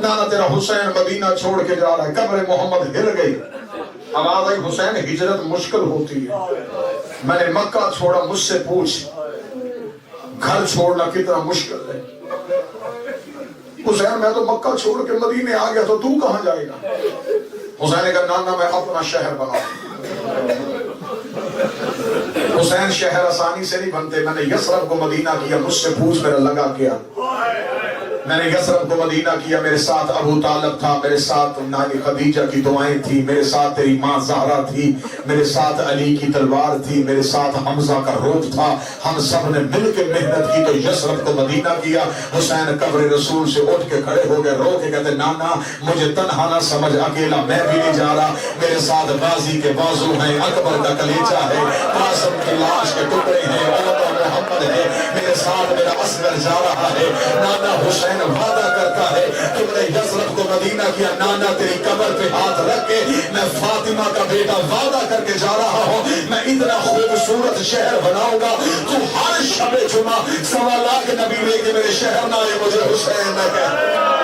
نانا تیرا حسین مدینہ چھوڑ کے جا رہا ہے. قبر محمد ہل گئی. آواز آئی حسین ہجرت مشکل ہوتی ہے. میں نے مکہ چھوڑا, مجھ سے پوچھ گھر چھوڑنا کتنا مشکل ہے. حسین میں تو مکہ چھوڑ کے مدینے آ گیا تو کہاں جائے گا؟ حسین نے کہا نانا میں اپنا شہر بناؤں. حسین شہر آسانی سے نہیں بنتے. میں نے یثرب کو مدینہ کیا, مجھ سے پوچھ میرا لگا کیا. میں نے یثرب کو مدینہ کیا, میرے ساتھ ابو طالب تھا, میرے ساتھ نانی خدیجہ کی دعائیں تھی, میرے ساتھ تیری ماں زہرا تھی, میرے ساتھ علی کی تلوار تھی, میرے ساتھ حمزہ کا روپ تھا. ہم سب نے مل کے محنت کی تو یثرب کو مدینہ کیا. حسین قبر رسول سے اٹھ کے کھڑے ہو گئے, رو کے کہتے نانا مجھے تنہا نہ سمجھ, اکیلا میں بھی نہیں جا رہا. میرے ساتھ غازی کے بازو ہیں, اکبر کا کلیجہ ہے, قاسم کی لاش کے ٹکڑے ہیں, محمد ہے, میرے ساتھ میرا اصغر جا رہا ہے. نانا حسین وعدہ کرتا ہے کہ میں نے یثرب کو مدینہ کیا. نانا تیری قبر پہ ہاتھ رکھ کے میں فاطمہ کا بیٹا وعدہ کر کے جا رہا ہوں, میں اتنا خوبصورت شہر بناؤں گا تو ہر شب جمعہ 1.25 لاکھ نبی لے کے میرے شہر نہ آئے, مجھے حسین نہ کہہ.